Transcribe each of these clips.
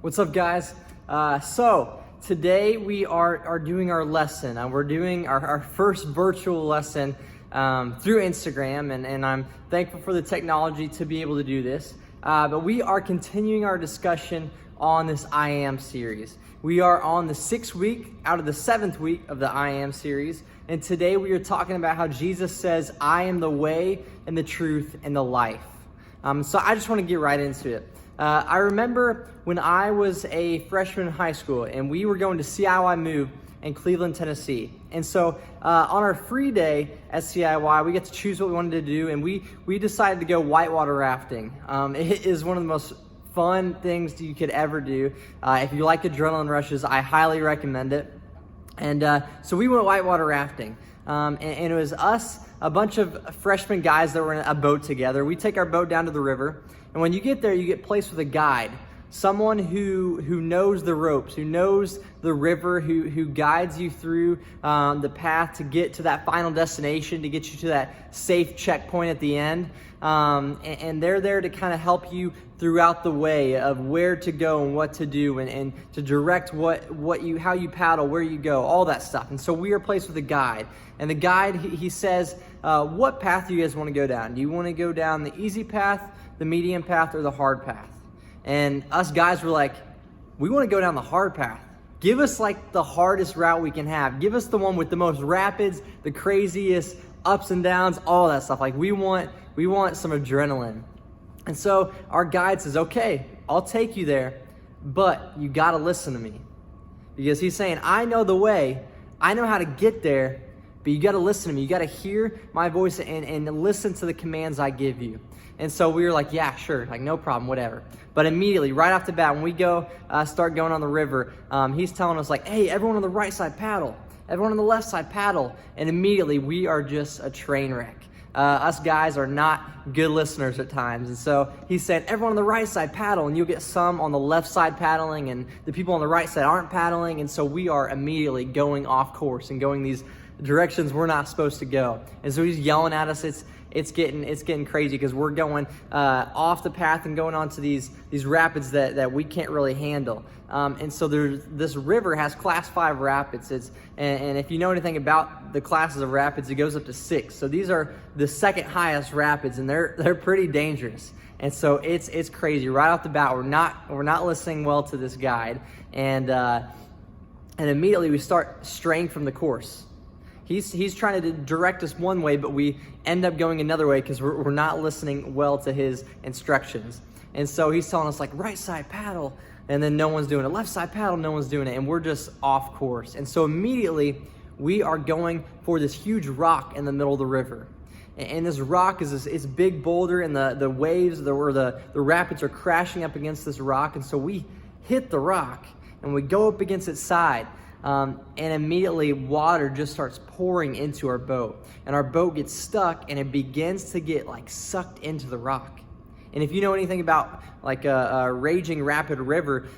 What's up, guys? So today we are doing our lesson. We're doing our first virtual lesson through Instagram, and I'm thankful for the technology to be able to do this. But we are continuing our discussion on this I Am series. We are on the 6th week out of the 7th week of the I Am series, and today we are talking about how Jesus says, "I am the way and the truth and the life." So I just want to get right into it. I remember when I was a freshman in high school and we were going to CIY Move in Cleveland, Tennessee. And so on our free day at CIY, we get to choose what we wanted to do, and we decided to go whitewater rafting. It is one of the most fun things you could ever do. If you like adrenaline rushes, I highly recommend it. And so we went whitewater rafting. And it was us, a bunch of freshman guys that were in a boat together. We take our boat down to the river, and when you get there, you get placed with a guide, someone who knows the ropes, who knows the river, who guides you through the path to get to that final destination, to get you to that safe checkpoint at the end. And they're there to kind of help you throughout the way of where to go and what to do, and to direct how you paddle, where you go, all that stuff. And so we are placed with a guide, and the guide, he says, what path do you guys want to go down? Do you want to go down the easy path, the medium path, or the hard path? And us guys were like, we want to go down the hard path. Give us like the hardest route we can have. Give us the one with the most rapids, the craziest ups and downs, all that stuff. Like we want some adrenaline. And so our guide says, okay, I'll take you there, but you got to listen to me. Because he's saying, I know the way, I know how to get there, but you got to listen to me. You got to hear my voice and listen to the commands I give you. And so we were like, yeah, sure, like no problem, whatever. But immediately, right off the bat, when we start going on the river, he's telling us like, hey, everyone on the right side paddle, everyone on the left side paddle. And immediately we are just a train wreck. Us guys are not good listeners at times. And so he said, everyone on the right side paddle, and you'll get some on the left side paddling, and the people on the right side aren't paddling. And so we are immediately going off course and going these directions we're not supposed to go. And so he's yelling at us. It's getting crazy because we're going off the path and going onto these rapids that we can't really handle. And so this river has class 5 rapids. And if you know anything about the classes of rapids, it goes up to 6. So these are the second highest rapids, and they're pretty dangerous. And so it's crazy right off the bat. We're not listening well to this guide, and immediately we start straying from the course. He's trying to direct us one way, but we end up going another way because we're not listening well to his instructions. And so he's telling us like right side paddle, and then no one's doing it. Left side paddle, no one's doing it, and we're just off course. And so immediately we are going for this huge rock in the middle of the river. And this rock is this big boulder, and the waves, the rapids are crashing up against this rock. And so we hit the rock, and we go up against its side. And immediately water just starts pouring into our boat, and our boat gets stuck, and it begins to get like sucked into the rock. And if you know anything about like a raging rapid river,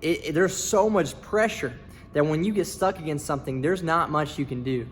there's so much pressure that when you get stuck against something, there's not much you can do.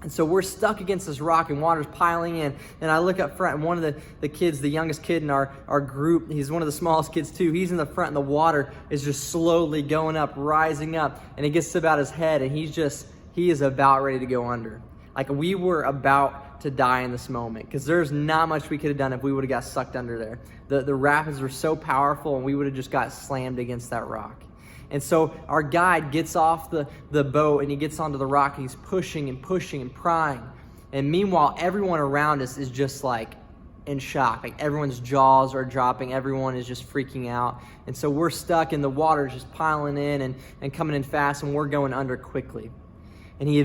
And so we're stuck against this rock, and water's piling in. And I look up front, and one of the kids, the youngest kid in our group, he's one of the smallest kids too, he's in the front, and the water is just slowly going up, rising up, and it gets to about his head, and he is about ready to go under. Like we were about to die in this moment, because there's not much we could have done if we would have got sucked under there. The rapids were so powerful, and we would have just got slammed against that rock. And so our guide gets off the boat, and he gets onto the rock, and he's pushing and pushing and prying. And meanwhile, everyone around us is just like in shock. Like everyone's jaws are dropping. Everyone is just freaking out. And so we're stuck, and the water is just piling in and coming in fast, and we're going under quickly. And he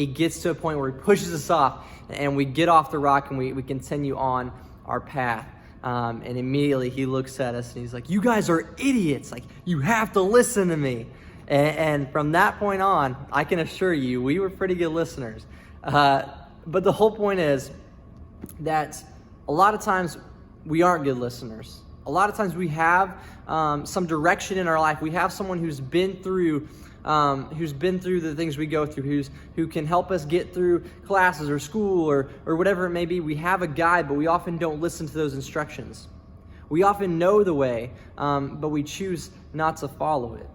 gets to a point where he pushes us off, and we get off the rock, and we continue on our path. And immediately he looks at us, and he's like, you guys are idiots. Like, you have to listen to me. And from that point on, I can assure you, we were pretty good listeners. But the whole point is that a lot of times we aren't good listeners. A lot of times we have some direction in our life. We have someone who's been through the things we go through, who can help us get through classes or school or whatever it may be. We have a guide, but we often don't listen to those instructions. We often know the way, but we choose not to follow it.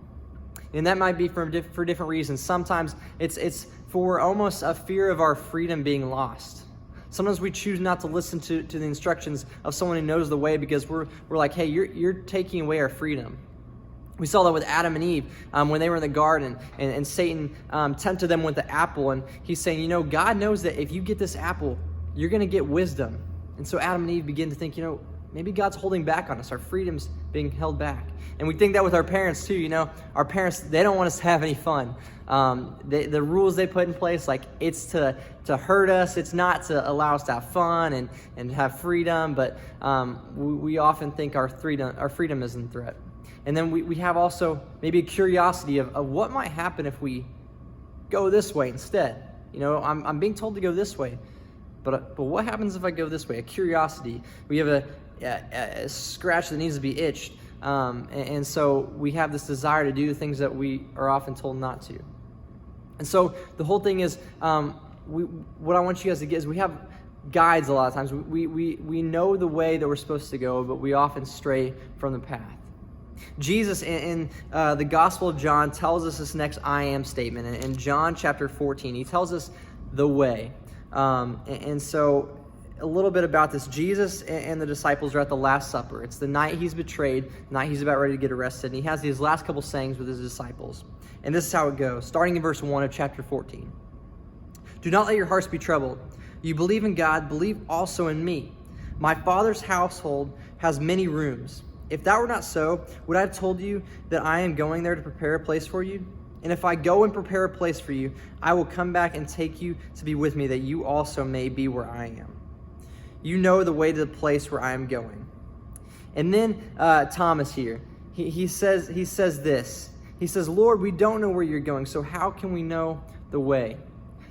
And that might be for different reasons. Sometimes it's for almost a fear of our freedom being lost. Sometimes we choose not to listen to the instructions of someone who knows the way because we're like, hey, you're taking away our freedom. We saw that with Adam and Eve when they were in the garden, and Satan tempted them with the apple, and he's saying, God knows that if you get this apple, you're going to get wisdom. And so Adam and Eve begin to think, maybe God's holding back on us. Our freedom's being held back. And we think that with our parents too. Our parents, they don't want us to have any fun. The rules they put in place, like it's to hurt us. It's not to allow us to have fun and have freedom. But we often think our freedom is in threat. And then we have also maybe a curiosity of what might happen if we go this way instead. I'm being told to go this way, but what happens if I go this way? A curiosity. We have a scratch that needs to be itched. And so we have this desire to do the things that we are often told not to. And so the whole thing is, what I want you guys to get is we have guides a lot of times. We know the way that we're supposed to go, but we often stray from the path. Jesus in the Gospel of John tells us this next I am statement. In John chapter 14, he tells us the way. And so a little bit about this. Jesus and the disciples are at the Last Supper. It's the night he's betrayed, the night he's about ready to get arrested. And he has these last couple sayings with his disciples. And this is how it goes, starting in verse 1 of chapter 14. Do not let your hearts be troubled. You believe in God, believe also in me. My Father's household has many rooms. If that were not so, would I have told you that I am going there to prepare a place for you? And if I go and prepare a place for you, I will come back and take you to be with me, that you also may be where I am. You know the way to the place where I am going. And then Thomas here, he says this. He says, Lord, we don't know where you're going, so how can we know the way?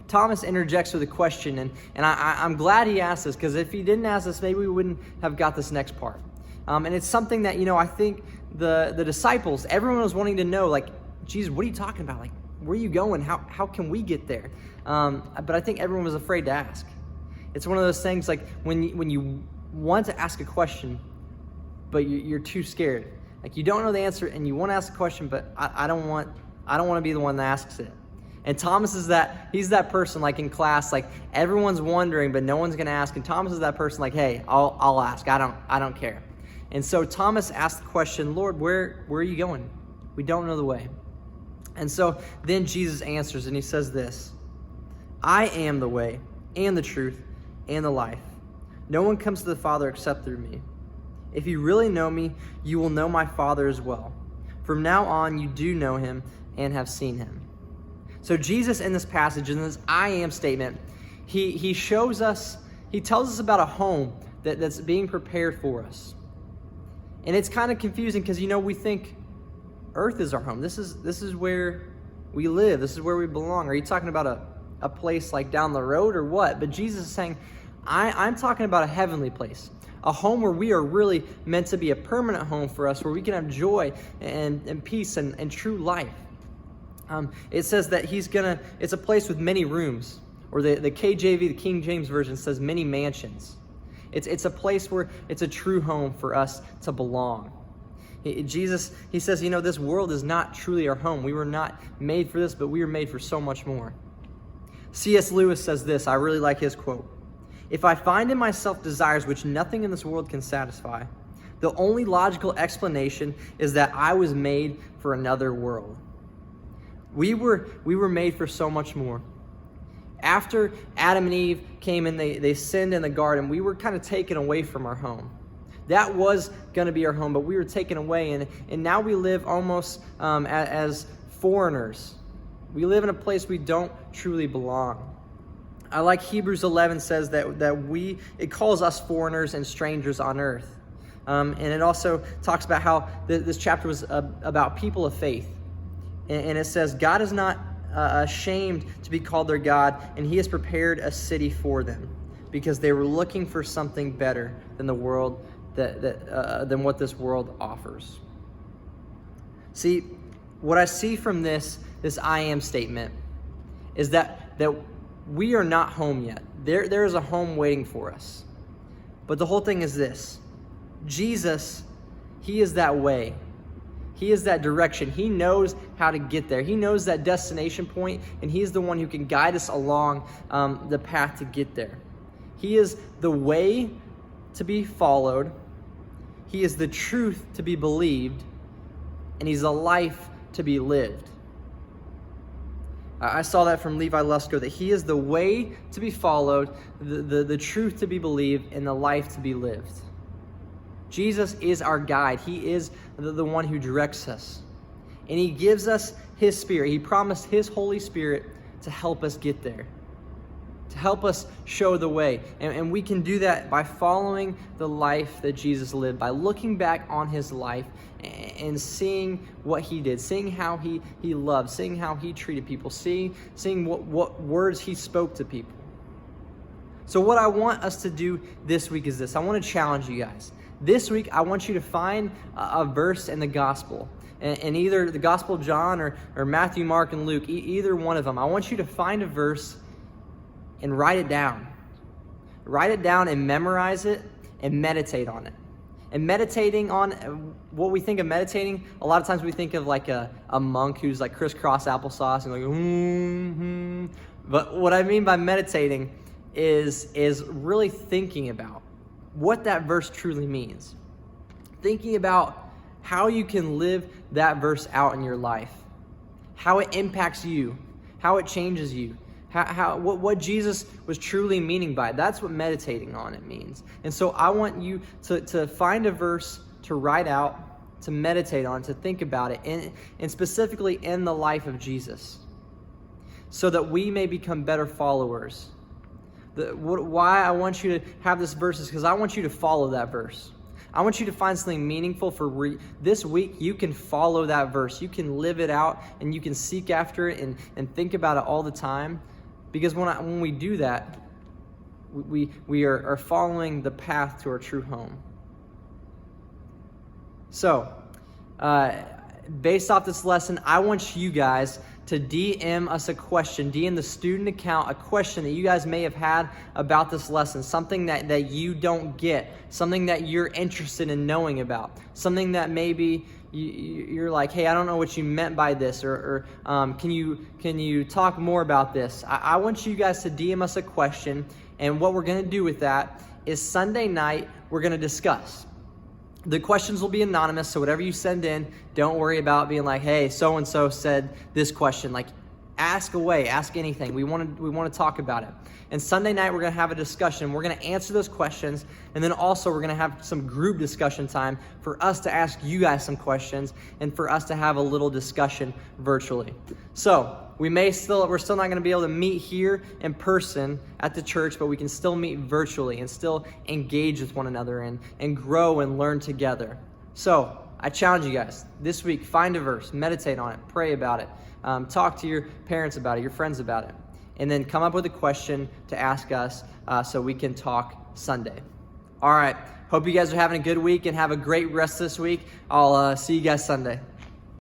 Thomas interjects with a question, and I'm glad he asked this, because if he didn't ask this, maybe we wouldn't have got this next part. And it's something that, I think the disciples, everyone was wanting to know, like, Jesus, what are you talking about? Like, where are you going? How can we get there? But I think everyone was afraid to ask. It's one of those things, like, when you want to ask a question, but you're too scared. Like, you don't know the answer, and you want to ask a question, but I don't want to be the one that asks it. And Thomas he's that person, like in class, like everyone's wondering, but no one's going to ask. And Thomas is that person, like, hey, I'll ask. I don't care. And so Thomas asked the question, Lord, where are you going? We don't know the way. And so then Jesus answers, and he says this, I am the way and the truth and the life. No one comes to the Father except through me. If you really know me, you will know my Father as well. From now on, you do know him and have seen him. So Jesus in this passage, in this I am statement, he shows us, he tells us about a home that's being prepared for us. And it's kind of confusing because, we think earth is our home. This is where we live. This is where we belong. Are you talking about a place like down the road or what? But Jesus is saying, I'm talking about a heavenly place, a home where we are really meant to be a permanent home for us, where we can have joy and peace and true life. It says that it's a place with many rooms, or the KJV, the King James Version, says many mansions. It's a place where it's a true home for us to belong. Jesus, he says, this world is not truly our home. We were not made for this, but we were made for so much more. C.S. Lewis says this, I really like his quote. If I find in myself desires which nothing in this world can satisfy, the only logical explanation is that I was made for another world. We were made for so much more. After Adam and Eve came and they sinned in the garden, we were kind of taken away from our home. That was going to be our home, but we were taken away, and now we live almost as foreigners. We live in a place we don't truly belong. I like Hebrews 11 says that it calls us foreigners and strangers on earth. And it also talks about how this chapter was about people of faith. And it says, God is not ashamed to be called their God, and he has prepared a city for them, because they were looking for something better than the world than what this world offers. See, what I see from this I am statement is that we are not home yet. There is a home waiting for us. But the whole thing is this. Jesus, he is that way. He is that direction. He knows how to get there. He knows that destination point, and he's the one who can guide us along the path to get there. He is the way to be followed. He is the truth to be believed, and he's a life to be lived. I saw that from Levi Lusko, that he is the way to be followed, the truth to be believed, and the life to be lived. Jesus is our guide. He is the one who directs us. And he gives us his Spirit. He promised his Holy Spirit to help us get there, to help us show the way. And we can do that by following the life that Jesus lived, by looking back on his life and seeing what he did, seeing how he loved, seeing how he treated people, seeing what words he spoke to people. So what I want us to do this week is this. I want to challenge you guys. This week, I want you to find a verse in the gospel, and either the Gospel of John or Matthew, Mark, and Luke, either one of them. I want you to find a verse and write it down. Write it down and memorize it and meditate on it. And meditating on what we think of meditating, a lot of times we think of like a monk who's like crisscross applesauce and like, But what I mean by meditating is really thinking about what that verse truly means. Thinking about how you can live that verse out in your life, how it impacts you, how it changes you, what Jesus was truly meaning by it. That's what meditating on it means. And so I want you to find a verse to write out, to meditate on, to think about it, and specifically in the life of Jesus, so that we may become better followers. Why I want you to have this verse is because I want you to follow that verse. I want you to find something meaningful for this week. You can follow that verse. You can live it out, and you can seek after it and think about it all the time. Because when we do that, we are following the path to our true home. So, based off this lesson, I want you guys to DM us a question, DM the student account a question that you guys may have had about this lesson, something that you don't get, something that you're interested in knowing about, something that maybe you're like, hey, I don't know what you meant by this, or can you talk more about this? I want you guys to DM us a question, and what we're going to do with that is Sunday night we're going to discuss. The questions will be anonymous, so whatever you send in, don't worry about being like, hey, so-and-so said this question. Like, ask away, ask anything. We want to talk about it. And Sunday night, we're going to have a discussion. We're going to answer those questions, and then also we're going to have some group discussion time for us to ask you guys some questions and for us to have a little discussion virtually. So, we're still not going to be able to meet here in person at the church, but we can still meet virtually and still engage with one another and grow and learn together. So I challenge you guys this week, find a verse, meditate on it, pray about it, talk to your parents about it, your friends about it, and then come up with a question to ask us so we can talk Sunday. All right. Hope you guys are having a good week and have a great rest this week. I'll see you guys Sunday.